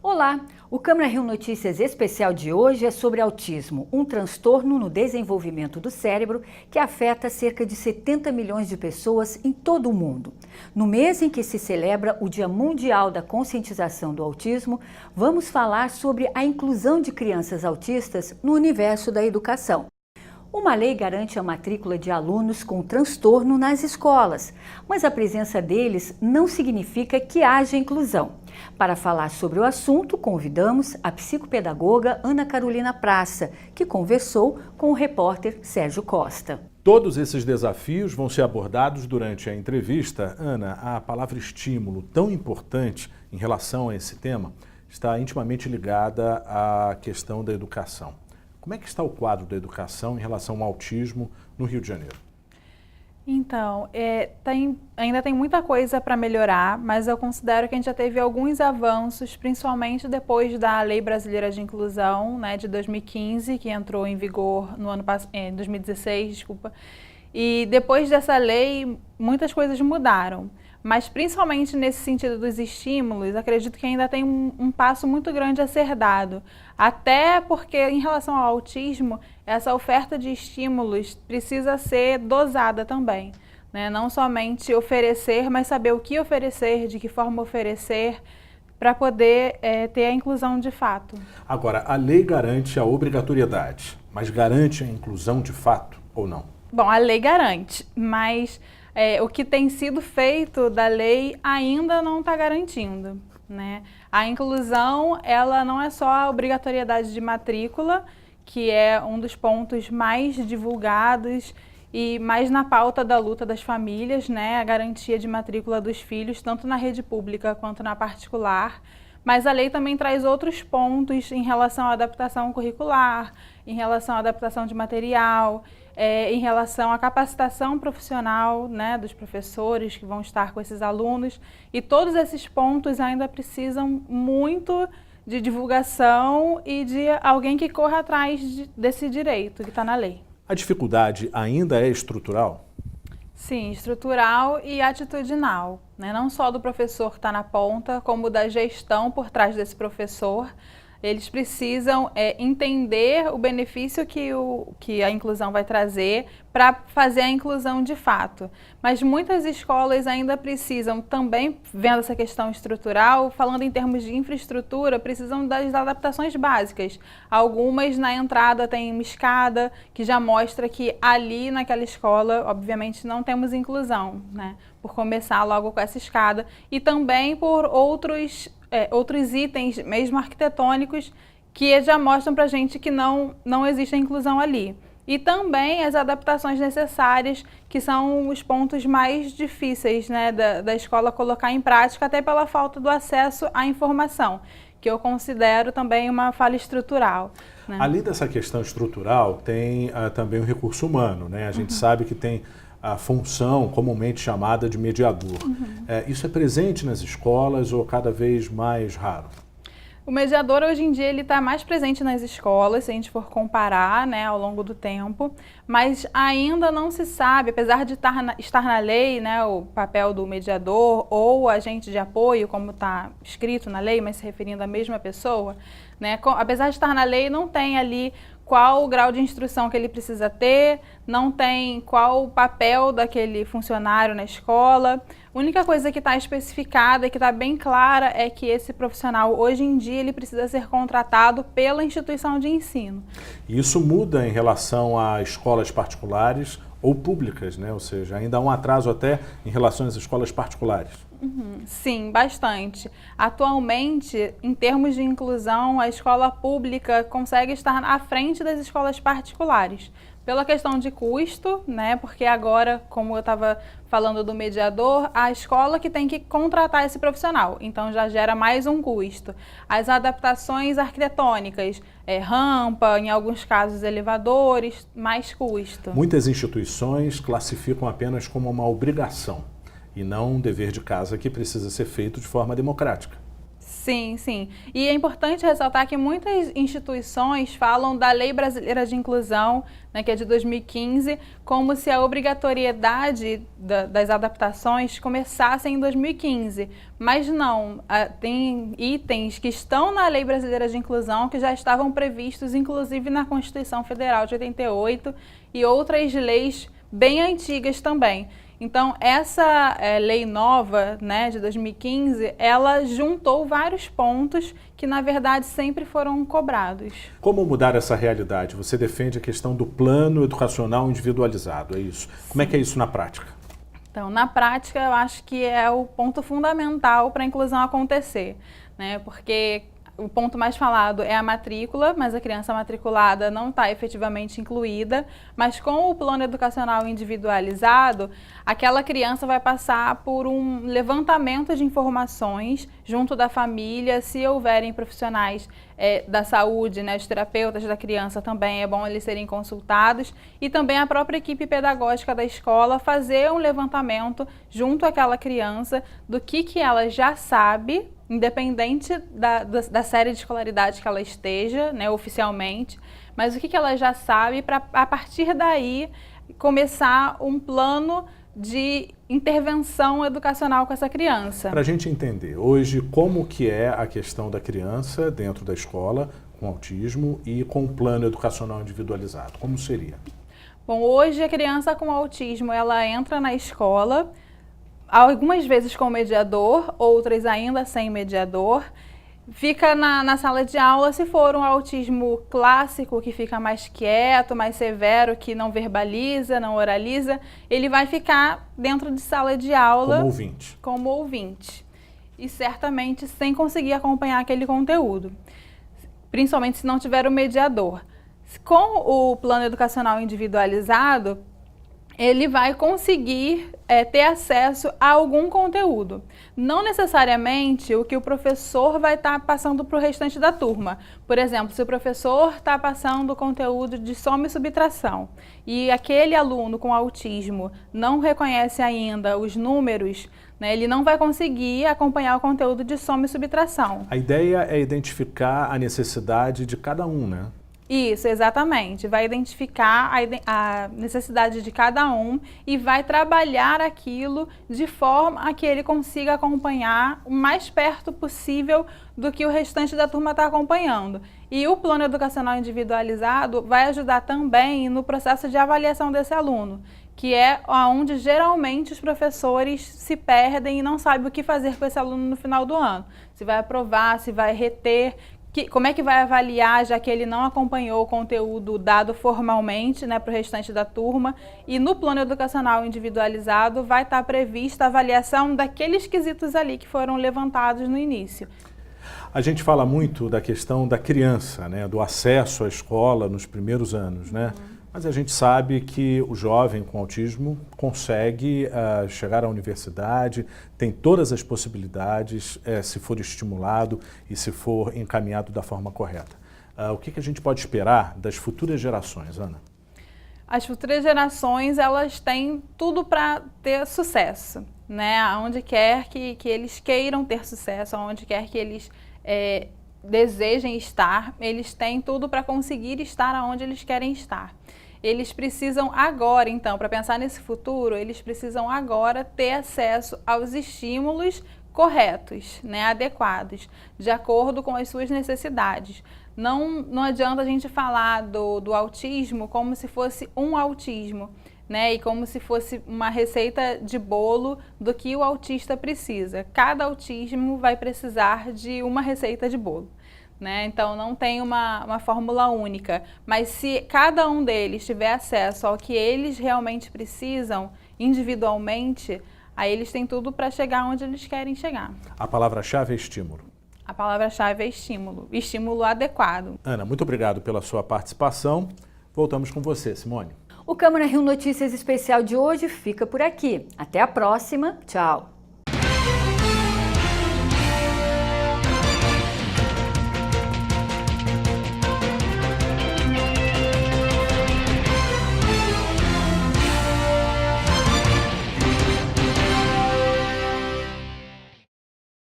Olá! O Câmara Rio Notícias especial de hoje é sobre autismo, um transtorno no desenvolvimento do cérebro que afeta cerca de 70 milhões de pessoas em todo o mundo. No mês em que se celebra o Dia Mundial da Conscientização do Autismo, vamos falar sobre a inclusão de crianças autistas no universo da educação. Uma lei garante a matrícula de alunos com transtorno nas escolas, mas a presença deles não significa que haja inclusão. Para falar sobre o assunto, convidamos a psicopedagoga Ana Carolina Praça, que conversou com o repórter Sérgio Costa. Todos esses desafios vão ser abordados durante a entrevista. Ana, a palavra estímulo, tão importante em relação a esse tema, está intimamente ligada à questão da educação. Como é que está o quadro da educação em relação ao autismo no Rio de Janeiro? Então, ainda tem muita coisa para melhorar, mas eu considero que a gente já teve alguns avanços, principalmente depois da Lei Brasileira de Inclusão, né, de 2015, que entrou em vigor no ano passado, 2016, desculpa. E depois dessa lei, muitas coisas mudaram. Mas principalmente nesse sentido dos estímulos, acredito que ainda tem um passo muito grande a ser dado. Até porque, em relação ao autismo, essa oferta de estímulos precisa ser dosada também, né? Não somente oferecer, mas saber o que oferecer, de que forma oferecer, para poder ter a inclusão de fato. Agora, a lei garante a obrigatoriedade, mas garante a inclusão de fato ou não? Bom, a lei garante, mas o que tem sido feito da lei ainda não está garantindo, né? A inclusão, ela não é só a obrigatoriedade de matrícula, que é um dos pontos mais divulgados e mais na pauta da luta das famílias, né? A garantia de matrícula dos filhos, tanto na rede pública quanto na particular. Mas a lei também traz outros pontos em relação à adaptação curricular, em relação à adaptação de material, em relação à capacitação profissional, né, dos professores que vão estar com esses alunos. E todos esses pontos ainda precisam muito de divulgação e de alguém que corra atrás desse direito que está na lei. A dificuldade ainda é estrutural? Sim, estrutural e atitudinal, né? Não só do professor que está na ponta, como da gestão por trás desse professor. Eles precisam entender o benefício que a inclusão vai trazer para fazer a inclusão de fato. Mas muitas escolas ainda precisam, também vendo essa questão estrutural, falando em termos de infraestrutura, precisam das adaptações básicas. Algumas na entrada têm uma escada que já mostra que ali naquela escola, obviamente, não temos inclusão, né? Por começar logo com essa escada e também por outros itens, mesmo arquitetônicos, que já mostram para a gente que não existe a inclusão ali. E também as adaptações necessárias, que são os pontos mais difíceis, né, da escola colocar em prática, até pela falta do acesso à informação, que eu considero também uma falha estrutural, né? Além dessa questão estrutural, tem também o recurso humano, né? A gente sabe que tem a função comumente chamada de mediador. Isso é presente nas escolas ou cada vez mais raro? O mediador, hoje em dia, ele está mais presente nas escolas, se a gente for comparar, né, ao longo do tempo, mas ainda não se sabe, apesar de estar na lei, né, o papel do mediador ou agente de apoio, como está escrito na lei, mas se referindo à mesma pessoa, né, apesar de estar na lei, não tem ali qual o grau de instrução que ele precisa ter, não tem qual o papel daquele funcionário na escola. A única coisa que está especificada e que está bem clara é que esse profissional, hoje em dia, ele precisa ser contratado pela instituição de ensino. Isso muda em relação a escolas particulares ou públicas, né? Ou seja, ainda há um atraso até em relação às escolas particulares. Sim, bastante. Atualmente, em termos de inclusão, a escola pública consegue estar à frente das escolas particulares. Pela questão de custo, né? Porque agora, como eu estava falando do mediador, a escola que tem que contratar esse profissional, então já gera mais um custo. As adaptações arquitetônicas, rampa, em alguns casos elevadores, mais custo. Muitas instituições classificam apenas como uma obrigação e não um dever de casa que precisa ser feito de forma democrática. Sim, sim. E é importante ressaltar que muitas instituições falam da Lei Brasileira de Inclusão, né, que é de 2015, como se a obrigatoriedade das adaptações começasse em 2015. Mas não, tem itens que estão na Lei Brasileira de Inclusão que já estavam previstos, inclusive na Constituição Federal de 88 e outras leis bem antigas também. Então, essa lei nova, né, de 2015, ela juntou vários pontos que, na verdade, sempre foram cobrados. Como mudar essa realidade? Você defende a questão do plano educacional individualizado, é isso? Sim. Como é que é isso na prática? Então, na prática, eu acho que é o ponto fundamental para a inclusão acontecer, né? Porque o ponto mais falado é a matrícula, mas a criança matriculada não está efetivamente incluída. Mas com o plano educacional individualizado, aquela criança vai passar por um levantamento de informações junto da família. Se houverem profissionais da saúde, né, os terapeutas da criança também, é bom eles serem consultados. E também a própria equipe pedagógica da escola fazer um levantamento junto àquela criança do que ela já sabe, independente da série de escolaridade que ela esteja, né, oficialmente, mas o que ela já sabe para, a partir daí, começar um plano de intervenção educacional com essa criança. Para a gente entender, hoje, como que é a questão da criança dentro da escola com autismo e com o plano educacional individualizado, como seria? Bom, hoje a criança com autismo, ela entra na escola, algumas vezes com mediador, outras ainda sem mediador. Fica na sala de aula, se for um autismo clássico, que fica mais quieto, mais severo, que não verbaliza, não oraliza, ele vai ficar dentro de sala de aula como ouvinte. E certamente sem conseguir acompanhar aquele conteúdo, principalmente se não tiver o mediador. Com o plano educacional individualizado, ele vai conseguir ter acesso a algum conteúdo. Não necessariamente o que o professor vai estar passando para o restante da turma. Por exemplo, se o professor está passando conteúdo de soma e subtração e aquele aluno com autismo não reconhece ainda os números, né, ele não vai conseguir acompanhar o conteúdo de soma e subtração. A ideia é identificar a necessidade de cada um, né? Isso, exatamente. Vai identificar a necessidade de cada um e vai trabalhar aquilo de forma a que ele consiga acompanhar o mais perto possível do que o restante da turma está acompanhando. E o plano educacional individualizado vai ajudar também no processo de avaliação desse aluno, que é onde geralmente os professores se perdem e não sabem o que fazer com esse aluno no final do ano. Se vai aprovar, se vai reter. Como é que vai avaliar, já que ele não acompanhou o conteúdo dado formalmente, né, para o restante da turma. E no plano educacional individualizado vai estar prevista a avaliação daqueles quesitos ali que foram levantados no início. A gente fala muito da questão da criança, né, do acesso à escola nos primeiros anos, né? Mas a gente sabe que o jovem com autismo consegue chegar à universidade, tem todas as possibilidades, se for estimulado e se for encaminhado da forma correta. O que a gente pode esperar das futuras gerações, Ana? As futuras gerações, elas têm tudo para ter sucesso, né? Aonde quer que eles queiram ter sucesso, aonde quer que eles desejem estar, eles têm tudo para conseguir estar aonde eles querem estar. Eles precisam agora, então, para pensar nesse futuro, eles precisam agora ter acesso aos estímulos corretos, né, adequados, de acordo com as suas necessidades. Não adianta a gente falar do autismo como se fosse um autismo, né, e como se fosse uma receita de bolo do que o autista precisa. Cada autismo vai precisar de uma receita de bolo. Né? Então não tem uma fórmula única, mas se cada um deles tiver acesso ao que eles realmente precisam individualmente, aí eles têm tudo para chegar onde eles querem chegar. A palavra-chave é estímulo. A palavra-chave é estímulo, estímulo adequado. Ana, muito obrigado pela sua participação. Voltamos com você, Simone. O Câmara Rio Notícias Especial de hoje fica por aqui. Até a próxima. Tchau.